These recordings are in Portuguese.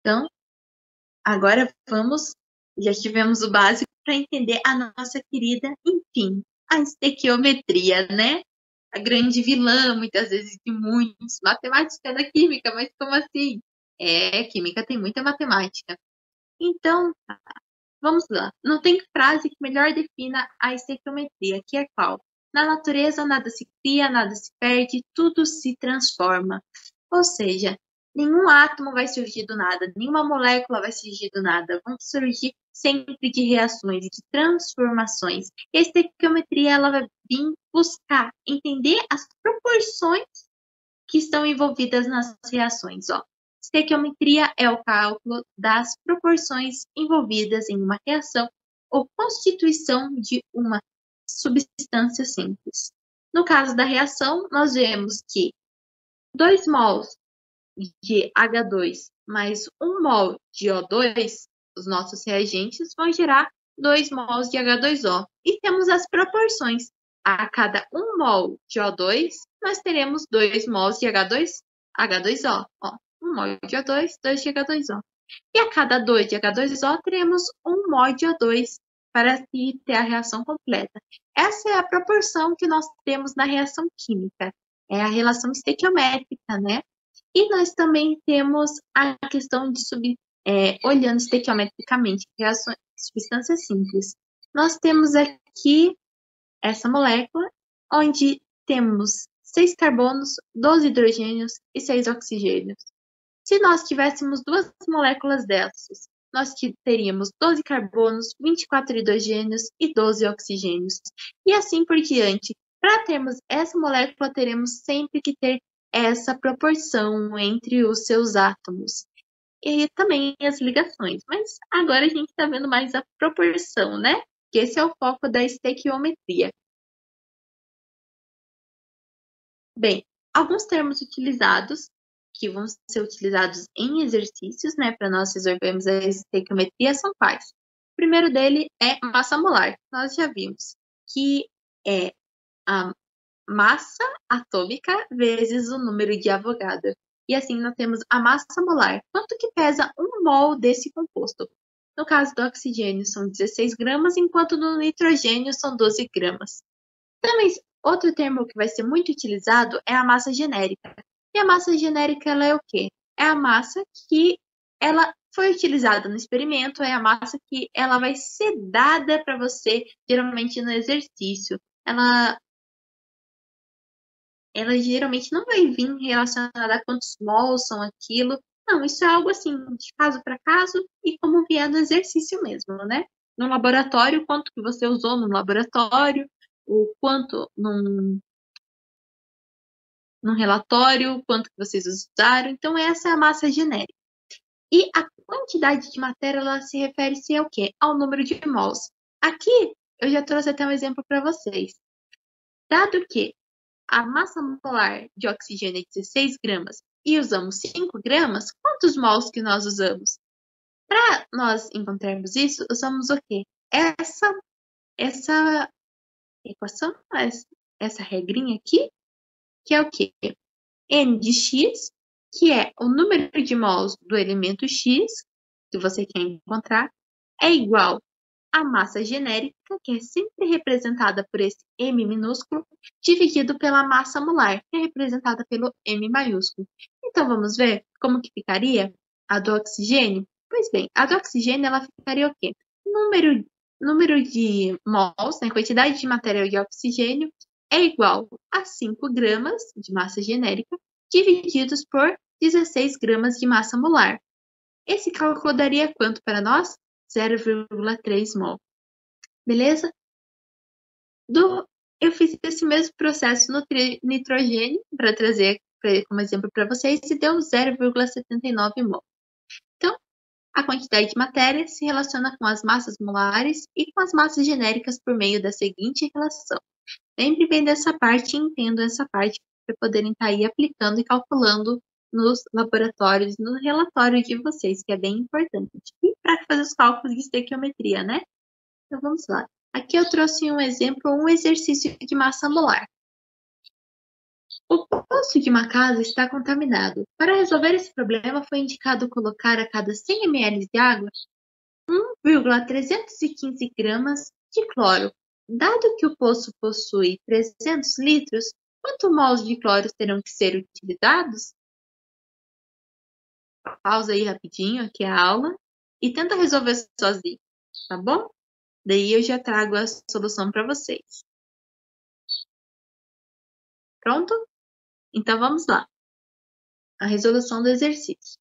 Então, agora já tivemos o básico para entender a nossa querida, enfim, a estequiometria, né? A grande vilã, muitas vezes, de muitos. Matemática da química, mas como assim? Química tem muita matemática. Então, vamos lá. Não tem frase que melhor defina a estequiometria, que é qual? Na natureza, nada se cria, nada se perde, tudo se transforma. Ou seja, nenhum átomo vai surgir do nada, nenhuma molécula vai surgir do nada. Vão surgir sempre de reações e de transformações. E a estequiometria ela vai vir buscar entender as proporções que estão envolvidas nas reações. Ó. Estequiometria é o cálculo das proporções envolvidas em uma reação ou constituição de uma substância simples. No caso da reação, nós vemos que 2 mols de H2 mais 1 mol de O2, os nossos reagentes, vão gerar 2 mols de H2O. E temos as proporções. A cada 1 mol de O2, nós teremos 2 mols de H2O. Ó, 1 mol de O2, 2 de H2O. E a cada 2 de H2O, teremos 1 mol de O2 para ter a reação completa. Essa é a proporção que nós temos na reação química. É a relação estequiométrica, né? E nós também temos a questão de olhando estequiometricamente reações, substâncias simples. Nós temos aqui essa molécula, onde temos 6 carbonos, 12 hidrogênios e 6 oxigênios. Se nós tivéssemos 2 moléculas dessas, nós teríamos 12 carbonos, 24 hidrogênios e 12 oxigênios. E assim por diante. Para termos essa molécula, teremos sempre que ter essa proporção entre os seus átomos. E também as ligações. Mas agora a gente está vendo mais a proporção, né? Que esse é o foco da estequiometria. Bem, alguns termos utilizados, que vão ser utilizados em exercícios, né, para nós resolvermos a estequiometria, são quais? O primeiro dele é massa molar. Nós já vimos que é a massa atômica vezes o número de Avogadro. E assim nós temos a massa molar. Quanto que pesa 1 mol desse composto? No caso do oxigênio são 16 gramas, enquanto no nitrogênio são 12 gramas. Também outro termo que vai ser muito utilizado é a massa genérica. E a massa genérica ela é o quê? É a massa que ela foi utilizada no experimento, é a massa que ela vai ser dada para você, geralmente no exercício. Ela geralmente não vai vir relacionada a quantos mols são aquilo. Não, isso é algo assim, de caso para caso e como vier no exercício mesmo, né? No laboratório, quanto que você usou no laboratório, o quanto num relatório, quanto que vocês usaram. Então, essa é a massa genérica. E a quantidade de matéria, ela se refere-se ao quê? Ao número de mols. Aqui, eu já trouxe até um exemplo para vocês. Dado que a massa molar de oxigênio é 16 gramas e usamos 5 gramas, quantos mols que nós usamos? Para nós encontrarmos isso, usamos o quê? Essa equação, essa regrinha aqui, que é o quê? N de x, que é o número de mols do elemento x, que você quer encontrar, é igual à massa genérica, que é sempre representada por esse M minúsculo, dividido pela massa molar, que é representada pelo M maiúsculo. Então, vamos ver como que ficaria a do oxigênio? Pois bem, a do oxigênio, ela ficaria o quê? Número de mols, né, quantidade de material de oxigênio, é igual a 5 gramas de massa genérica, divididos por 16 gramas de massa molar. Esse cálculo daria quanto para nós? 0,3 mol. Beleza? Eu fiz esse mesmo processo no nitrogênio, para trazer como exemplo para vocês, e deu 0,79 mol. Então, a quantidade de matéria se relaciona com as massas molares e com as massas genéricas por meio da seguinte relação. Lembre bem dessa parte e entendo essa parte para poderem estar aí aplicando e calculando nos laboratórios, no relatório de vocês, que é bem importante. E para fazer os cálculos de estequiometria, né? Então vamos lá. Aqui eu trouxe um exemplo, um exercício de massa molar. O poço de uma casa está contaminado. Para resolver esse problema, foi indicado colocar a cada 100 ml de água 1,315 gramas de cloro. Dado que o poço possui 300 litros, quantos mols de cloro terão que ser utilizados? Pausa aí rapidinho aqui a aula e tenta resolver sozinho, tá bom? Daí eu já trago a solução para vocês. Pronto? Então vamos lá. A resolução do exercício.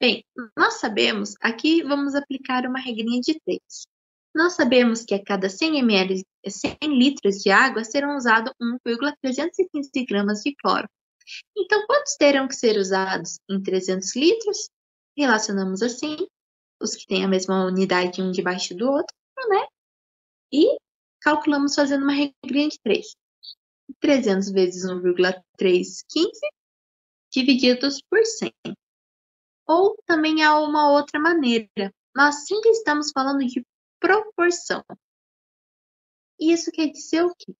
Bem, nós sabemos, aqui vamos aplicar uma regrinha de 3. Nós sabemos que a cada 100 litros de água serão usados 1,315 gramas de cloro. Então, quantos terão que ser usados em 300 litros? Relacionamos assim os que têm a mesma unidade um debaixo do outro, né? E calculamos fazendo uma regrinha de 3. 300 vezes 1,315 divididos por 100. Ou também há uma outra maneira. Nós sempre estamos falando de proporção. Isso quer dizer o quê?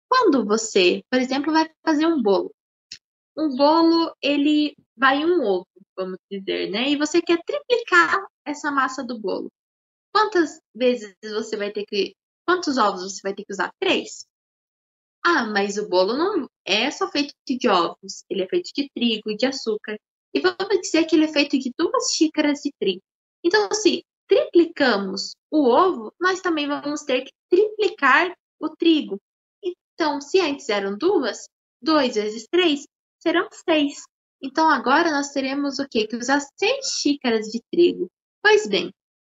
Quando você, por exemplo, vai fazer um bolo. Um bolo, ele vai um ovo, vamos dizer, né? E você quer triplicar essa massa do bolo. Quantos ovos você vai ter que usar? 3. Ah, mas o bolo não é só feito de ovos. Ele é feito de trigo e de açúcar. E vamos dizer que ele é feito de 2 xícaras de trigo. Então, se triplicamos o ovo, nós também vamos ter que triplicar o trigo. Então, se antes eram 2, 2 vezes 3 serão 6. Então, agora nós teremos o quê? Que usar 6 xícaras de trigo. Pois bem,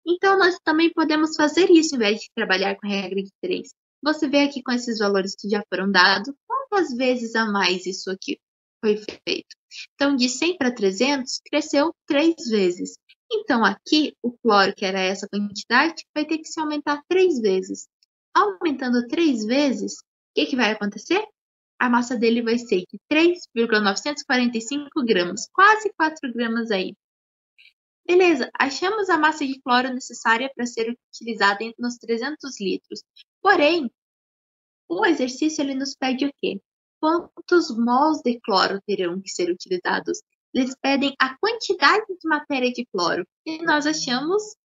então nós também podemos fazer isso em vez de trabalhar com a regra de 3. Você vê aqui com esses valores que já foram dados, quantas vezes a mais isso aqui foi feito? Então, de 100 para 300, cresceu 3 vezes. Então, aqui, o cloro, que era essa quantidade, vai ter que se aumentar 3 vezes. Aumentando 3 vezes, o que vai acontecer? A massa dele vai ser de 3,945 gramas, quase 4 gramas aí. Beleza, achamos a massa de cloro necessária para ser utilizada nos 300 litros. Porém, o exercício ele nos pede o quê? Quantos mols de cloro terão que ser utilizados? Eles pedem a quantidade de matéria de cloro. E nós achamos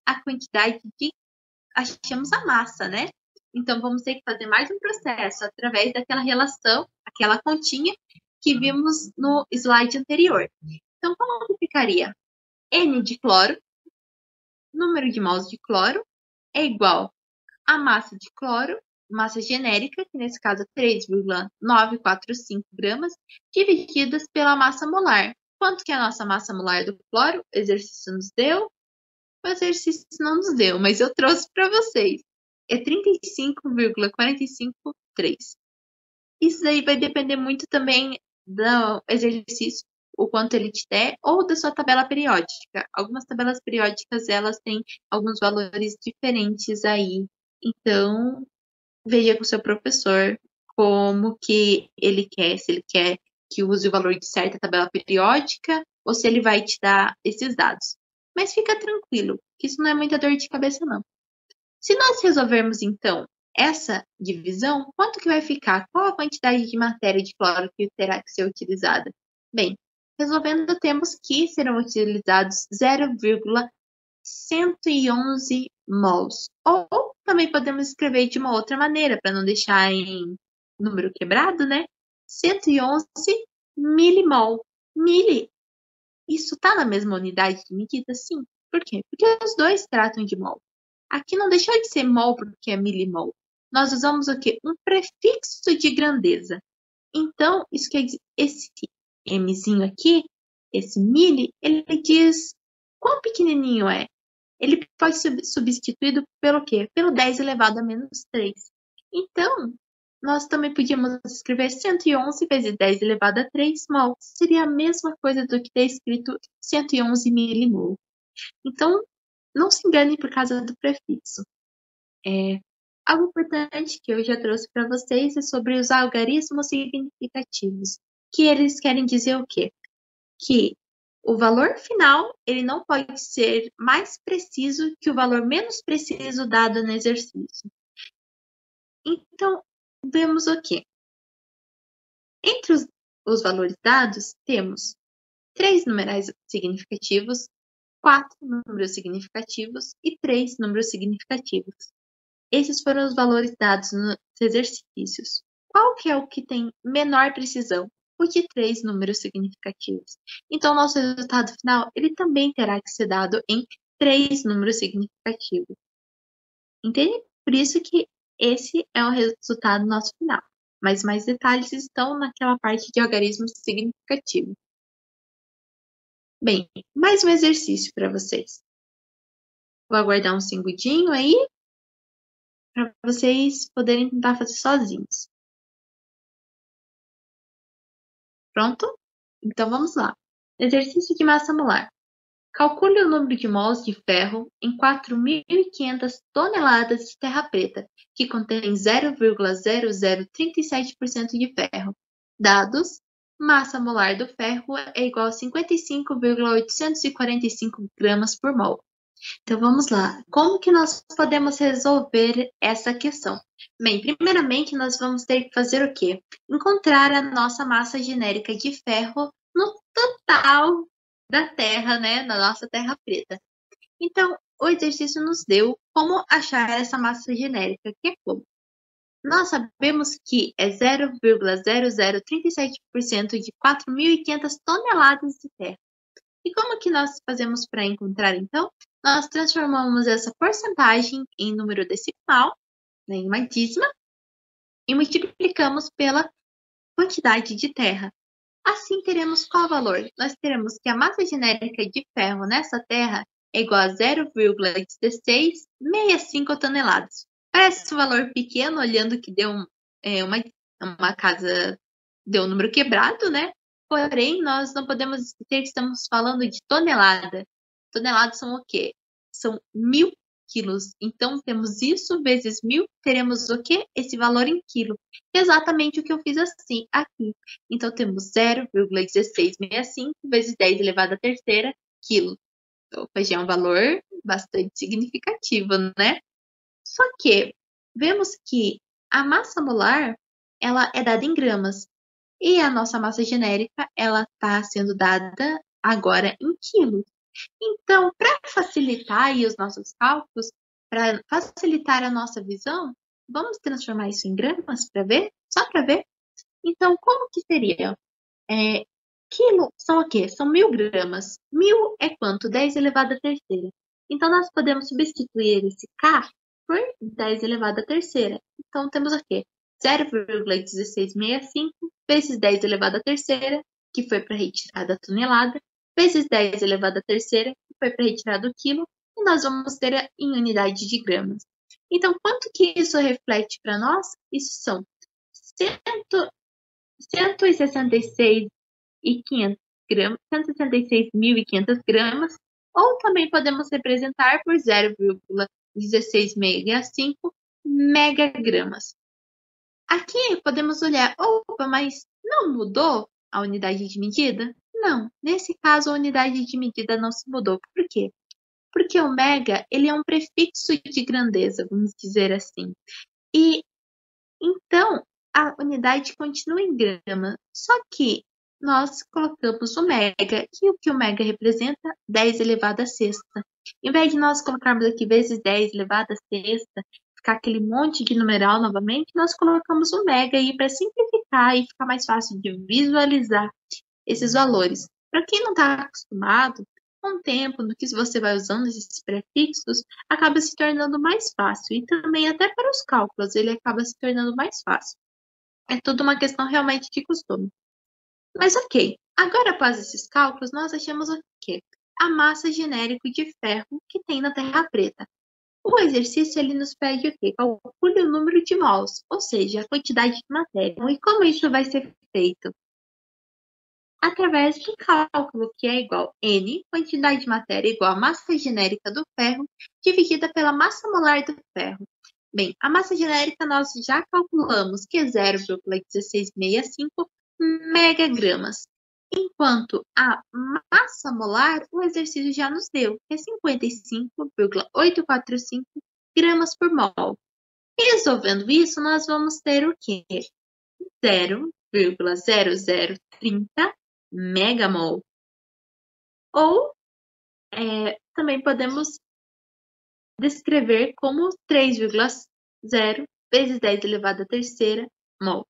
achamos a massa, né? Então, vamos ter que fazer mais um processo através daquela relação, aquela continha que vimos no slide anterior. Então, como que ficaria? N de cloro, número de mols de cloro, é igual a massa de cloro, massa genérica, que nesse caso é 3,945 gramas, divididas pela massa molar. Quanto que é a nossa massa molar do cloro? O exercício nos deu? O exercício não nos deu, mas eu trouxe para vocês. É 35,453. Isso daí vai depender muito também do exercício, o quanto ele te der, ou da sua tabela periódica. Algumas tabelas periódicas, elas têm alguns valores diferentes aí. Então, veja com o seu professor como que ele quer, se ele quer que use o valor de certa tabela periódica, ou se ele vai te dar esses dados. Mas fica tranquilo, que isso não é muita dor de cabeça, não. Se nós resolvermos, então, essa divisão, quanto que vai ficar? Qual a quantidade de matéria de cloro que terá que ser utilizada? Bem, resolvendo, temos que serão utilizados 0,111 mols. Ou também podemos escrever de uma outra maneira, para não deixar em número quebrado, né? 111 milimol. Mili, isso está na mesma unidade de medida? Sim. Por quê? Porque os dois tratam de mol. Aqui não deixou de ser mol porque é milimol. Nós usamos o quê? Um prefixo de grandeza. Então, isso quer dizer, esse Mzinho aqui, esse mili, ele diz quão pequenininho é. Ele pode ser substituído pelo quê? Pelo 10 elevado a menos 3. Então, nós também podíamos escrever 111 vezes 10 elevado a 3 mol. Seria a mesma coisa do que ter escrito 111 milimol. Então, não se engane por causa do prefixo. Algo importante que eu já trouxe para vocês é sobre os algarismos significativos, que eles querem dizer o quê? Que o valor final ele não pode ser mais preciso que o valor menos preciso dado no exercício. Então, vemos o quê? Entre os valores dados, temos 3 numerais significativos, 4 números significativos e 3 números significativos. Esses foram os valores dados nos exercícios. Qual que é o que tem menor precisão? O de 3 números significativos. Então, nosso resultado final, ele também terá que ser dado em 3 números significativos. Entende? Por isso que esse é o resultado nosso final. Mas mais detalhes estão naquela parte de algarismo significativo. Bem, mais um exercício para vocês. Vou aguardar um segundinho aí para vocês poderem tentar fazer sozinhos. Pronto? Então vamos lá. Exercício de massa molar. Calcule o número de mols de ferro em 4.500 toneladas de terra preta, que contém 0,0037% de ferro. Dados: massa molar do ferro é igual a 55,845 gramas por mol. Então vamos lá. Como que nós podemos resolver essa questão? Bem, primeiramente nós vamos ter que fazer o quê? Encontrar a nossa massa genérica de ferro no total da Terra, né? Na nossa Terra preta. Então, o exercício nos deu como achar essa massa genérica, que é como? Nós sabemos que é 0,0037% de 4.500 toneladas de terra. E como que nós fazemos para encontrar, então? Nós transformamos essa porcentagem em número decimal, né, em uma dízima, e multiplicamos pela quantidade de terra. Assim, teremos qual valor? Nós teremos que a massa genérica de ferro nessa terra é igual a 0,1665 toneladas. Parece um valor pequeno, olhando que deu uma casa, deu um número quebrado, né? Porém, nós não podemos esquecer que estamos falando de tonelada. Toneladas são o quê? São 1.000 quilos. Então, temos isso vezes 1.000, teremos o quê? Esse valor em quilo. Exatamente o que eu fiz assim, aqui. Então, temos 0,1665 vezes 10 elevado à terceira quilo. Opa, já é um valor bastante significativo, né? Só que vemos que a massa molar, ela é dada em gramas. E a nossa massa genérica, ela está sendo dada agora em quilos. Então, para facilitar aí os nossos cálculos, para facilitar a nossa visão, vamos transformar isso em gramas para ver? Só para ver? Então, como que seria? Quilo são o quê? São 1.000 gramas. 1.000 é quanto? 10 elevado à terceira. Então, nós podemos substituir esse K por 10 elevado à terceira. Então, temos o quê? 0,1665 vezes 10 elevado à terceira, que foi para retirar da tonelada, vezes 10 elevado à terceira, que foi para retirar do quilo, e nós vamos ter em unidade de gramas. Então, quanto que isso reflete para nós? Isso são 166.500 gramas, 166.500 gramas, ou também podemos representar por 0,1665 megagramas. Aqui podemos olhar, opa, mas não mudou a unidade de medida? Não, nesse caso a unidade de medida não se mudou. Por quê? Porque o mega, ele é um prefixo de grandeza, vamos dizer assim. E então a unidade continua em grama, só que nós colocamos o mega, e o que o mega representa? 10 elevado à sexta. Em vez de nós colocarmos aqui vezes 10 elevado à sexta, ficar aquele monte de numeral novamente, nós colocamos o mega aí para simplificar e ficar mais fácil de visualizar esses valores. Para quem não está acostumado, com o tempo, no que você vai usando esses prefixos, acaba se tornando mais fácil. E também até para os cálculos, ele acaba se tornando mais fácil. É tudo uma questão realmente de costume. Mas ok, agora após esses cálculos, nós achamos o quê? A massa genérica de ferro que tem na Terra preta. O exercício ele nos pede o quê? Calcule o número de mols, ou seja, a quantidade de matéria. E como isso vai ser feito? Através do cálculo, que é igual N, quantidade de matéria, igual a massa genérica do ferro, dividida pela massa molar do ferro. Bem, a massa genérica nós já calculamos, que é 0,1665 megagramas. Enquanto a massa molar, o exercício já nos deu, que é 55,845 gramas por mol. Resolvendo isso, nós vamos ter o quê? 3,0030 megamol. Ou também podemos descrever como 3,0 vezes 10 elevado à terceira mol.